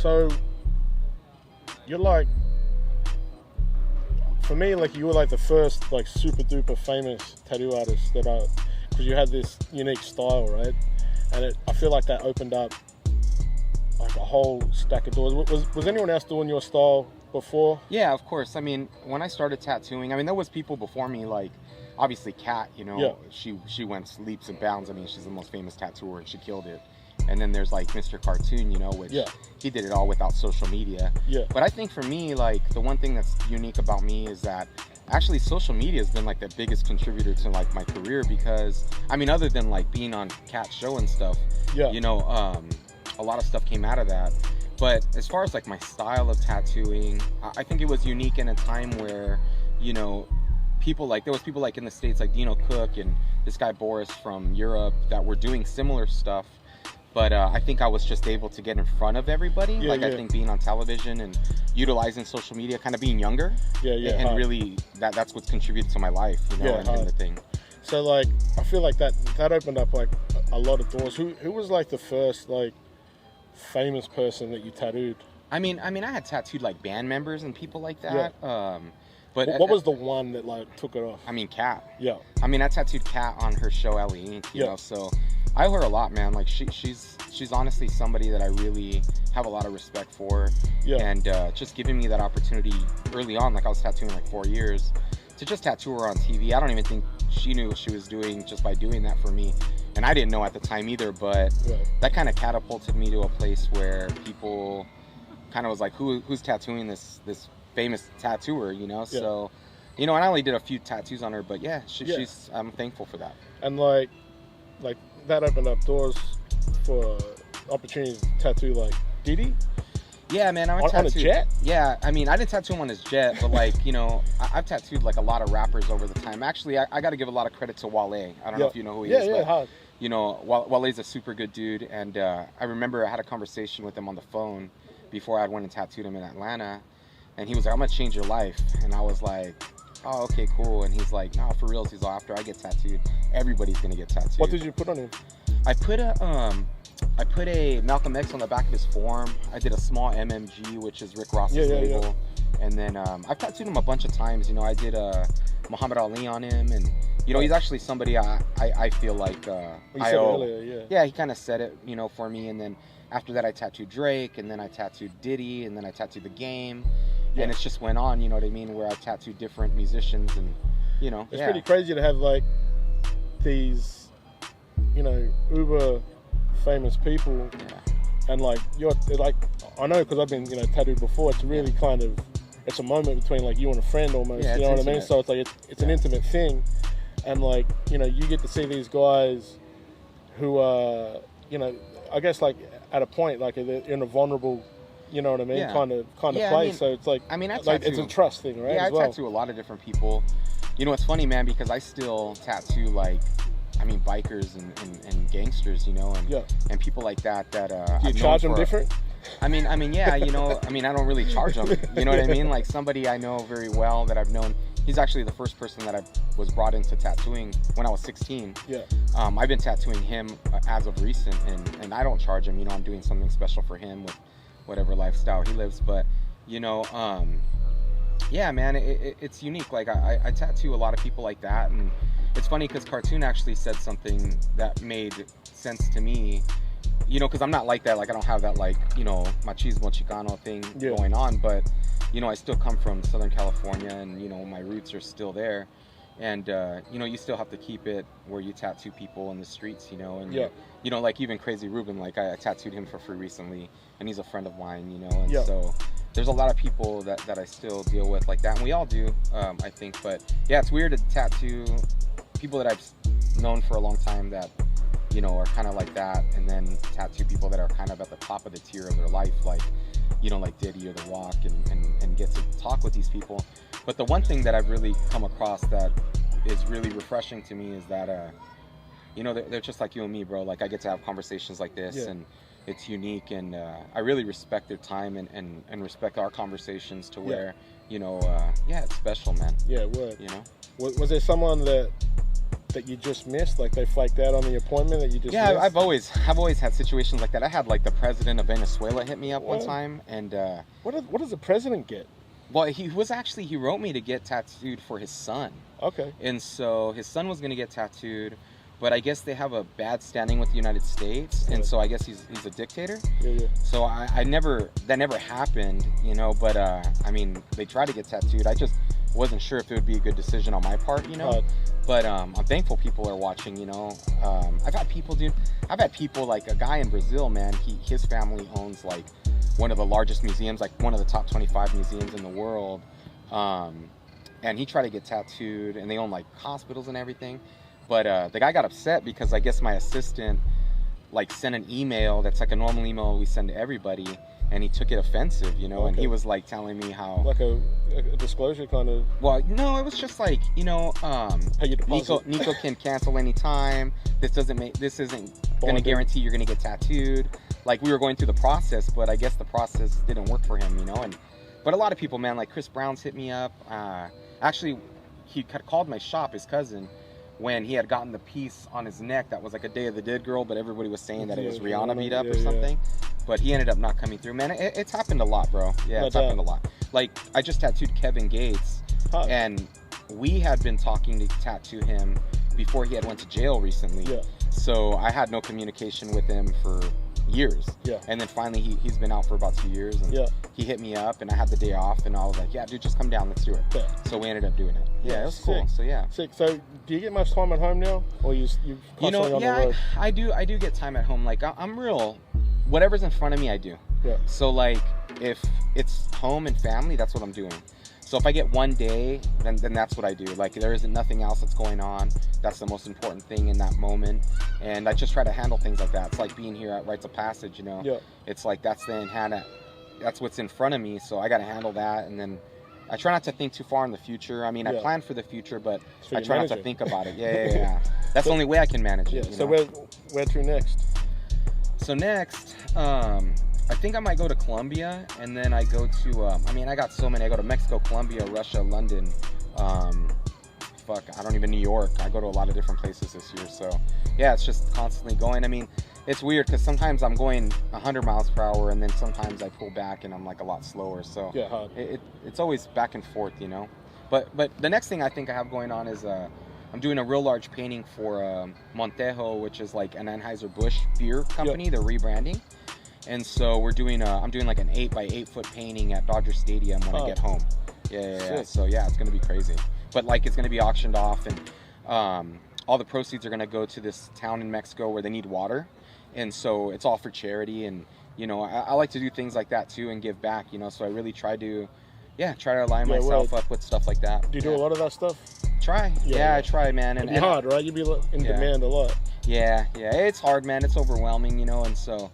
So you're like, for me, like you were like the first like super duper famous tattoo artist that because you had this unique style, right? And I feel like that opened up like a whole stack of doors. Was anyone else doing your style before? Yeah, of course. I mean, when I started tattooing, I mean, there was people before me, like obviously Kat, you know, she went leaps and bounds. I mean, she's the most famous tattooer and she killed it. And then there's like Mr. Cartoon, you know, which he did it all without social media. Yeah. But I think for me, like the one thing that's unique about me is that actually social media has been like the biggest contributor to like my career, because I mean, other than like being on Kat's show and stuff, you know, a lot of stuff came out of that. But as far as like my style of tattooing, I think it was unique in a time where, you know, people like, there was people like in the States like Dino Cook and this guy Boris from Europe that were doing similar stuff. But I think I was just able to get in front of everybody. I think being on television and utilizing social media, kind of being younger. And really, that's what's contributed to my life, you know, and the thing. So like, I feel like that opened up like a lot of doors. Who was like the first like famous person that you tattooed? I mean, I had tattooed like band members and people like that. But what was the one that like took it off? I mean, Kat. Yeah. I mean, I tattooed Kat on her show Ellie Inc. You know, so I owe her a lot, man. Like she's honestly somebody that I really have a lot of respect for. And just giving me that opportunity early on, like I was tattooing like 4 years, to just tattoo her on TV. I don't even think she knew what she was doing just by doing that for me. And I didn't know at the time either, but that kind of catapulted me to a place where people kind of was like, who's tattooing this famous tattooer, you know? So, you know, and I only did a few tattoos on her, but she's I'm thankful for that. And like that opened up doors for opportunities to tattoo like Diddy. Yeah, man, I on a jet. Yeah, I mean, I didn't tattoo him on his jet, but like, you know, I've tattooed like a lot of rappers over the time. Actually, I got to give a lot of credit to Wale. I don't know if you know who he is. But, you know, Wale's a super good dude, and I remember I had a conversation with him on the phone before I went and tattooed him in Atlanta, and he was like, "I'm gonna change your life," and I was like, "Oh, okay, cool." And he's like, "No, for reals." He's like, "After I get tattooed, everybody's gonna get tattooed." What did you put on him? I put a Malcolm X on the back of his forearm. I did a small MMG, which is Rick Ross's label. And then I've tattooed him a bunch of times. You know, I did Muhammad Ali on him, and you know, he's actually somebody I feel like I owe. Earlier, he kind of said it, you know, for me. And then after that, I tattooed Drake, and then I tattooed Diddy, and then I tattooed The Game, and it just went on. You know what I mean? Where I tattooed different musicians, and you know, it's pretty crazy to have like these, you know, uber famous people, and like you're like, I know because I've been, you know, tattooed before. It's really kind of, it's a moment between like you and a friend almost. You know what I mean? So it's like it's an intimate thing, and like, you know, you get to see these guys who are, you know, I guess like at a point like they're in a vulnerable, you know what I mean, kind of place. I mean, so it's like, I it's a trust thing, right? Yeah, I tattoo a lot of different people. You know, it's funny, man, because I still tattoo like, I mean, bikers and gangsters, you know, and people like that. Do you charge them different? I mean, yeah, you know, I mean, I don't really charge them. You know what I mean? Like somebody I know very well that I've known. He's actually the first person that I was brought into tattooing when I was 16. I've been tattooing him as of recent, and I don't charge him. You know, I'm doing something special for him with whatever lifestyle he lives. But you know, yeah, man, it's unique. Like I tattoo a lot of people like that, and it's funny because Cartoon actually said something that made sense to me, you know, because I'm not like that. Like I don't have that, like, you know, machismo chicano thing going on, but you know, I still come from Southern California, and you know, my roots are still there, and you know, you still have to keep it where you tattoo people in the streets, you know, and you know, like even Crazy Ruben, like I tattooed him for free recently, and he's a friend of mine, you know, and so there's a lot of people that I still deal with like that, and we all do, I think. But yeah, it's weird to tattoo people that I've known for a long time that, you know, are kind of like that, and then tattoo people that are kind of at the top of the tier of their life, like, you know, like Diddy or The Rock, and get to talk with these people. But the one thing that I've really come across that is really refreshing to me is that, you know, they're just like you and me, bro. Like I get to have conversations like this, and it's unique, and I really respect their time and respect our conversations to where, you know, it's special, man. Yeah, word. You know? Was there someone that that you just missed? Like they flaked out on the appointment that you just missed? I've always had situations like that. I had like the president of Venezuela hit me up one time, and what does the president get? Well, he wrote me to get tattooed for his son. Okay. And so his son was going to get tattooed, but I guess they have a bad standing with the United States, and so I guess he's a dictator. Yeah. So that never happened, you know, but I mean, they tried to get tattooed. I just wasn't sure if it would be a good decision on my part, you know. But I'm thankful people are watching, you know. I've had people like a guy in Brazil, man, his family owns like one of the largest museums, like one of the top 25 museums in the world. And he tried to get tattooed, and they own like hospitals and everything. But the guy got upset because I guess my assistant like sent an email that's like a normal email we send to everybody, and he took it offensive, you know. Okay. And he was like telling me how like a disclosure kind of. Well, no, it was just like, you know, Nikko can cancel anytime. This isn't going to guarantee you're going to get tattooed. Like we were going through the process, but I guess the process didn't work for him, you know. But a lot of people, man, like Chris Brown's hit me up. Actually, he called my shop, his cousin, when he had gotten the piece on his neck that was like a Day of the Dead girl, but everybody was saying that it was Rihanna beat up or something. But he ended up not coming through. Man, it's happened a lot, bro. Yeah, it's happened a lot. Like, I just tattooed Kevin Gates, and we had been talking to tattoo him before he had went to jail recently. Yeah. So I had no communication with him for years. Yeah. And then finally he's been out for about 2 years, and he hit me up, and I had the day off, and I was like, yeah, dude, just come down, let's do it. Yeah. So we ended up doing it. Yeah, it was cool. So yeah. Sick. So do you get much time at home now, or you constantly on the road? I do get time at home. Like I'm real, whatever's in front of me I do. Yeah. So like if it's home and family, that's what I'm doing. So if I get one day, then that's what I do. Like there isn't nothing else that's going on. That's the most important thing in that moment. And I just try to handle things like that. It's like being here at Rites of Passage, you know. Yeah. It's like that's what's in front of me. So I got to handle that. And then I try not to think too far in the future. I mean, I plan for the future, but I try not to think about it. Yeah. That's the only way I can manage it. Yeah. So where to next? So next, I think I might go to Colombia, and then I go to, I got so many. I go to Mexico, Colombia, Russia, London, New York. I go to a lot of different places this year. So, yeah, it's just constantly going. I mean, it's weird because sometimes I'm going 100 miles per hour, and then sometimes I pull back and I'm like a lot slower. So, it's always back and forth, you know. But the next thing I think I have going on is I'm doing a real large painting for Montejo, which is like an Anheuser-Busch beer company. They're rebranding. And so I'm doing like an 8x8 foot painting at Dodger Stadium when I get home. Yeah. So yeah, it's gonna be crazy. But like it's gonna be auctioned off, and all the proceeds are gonna go to this town in Mexico where they need water, and so it's all for charity. And you know, I like to do things like that too and give back. You know, so I really try to align myself up with stuff like that. Do you do a lot of that stuff? Try. I try, man. And it's hard, right? You'd be in demand a lot. Yeah. It's hard, man. It's overwhelming, you know, and so.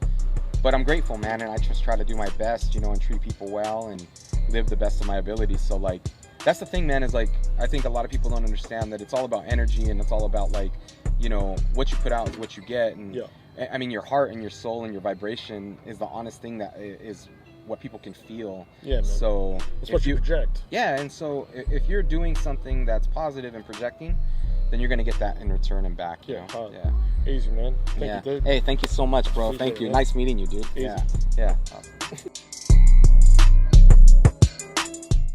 But I'm grateful, man, and I just try to do my best, you know, and treat people well and live the best of my ability. So, like, that's the thing, man, is, like, I think a lot of people don't understand that it's all about energy, and it's all about, like, you know, what you put out is what you get. And, I mean, your heart and your soul and your vibration is the honest thing that is what people can feel. Yeah, man. So it's what you project. Yeah, and so if you're doing something that's positive and projecting, then you're going to get that in return and back. You know? Easy, man. Thank you, dude. Hey, thank you so much, bro. Thank you. Man. Nice meeting you, dude. Easy. Yeah. Awesome.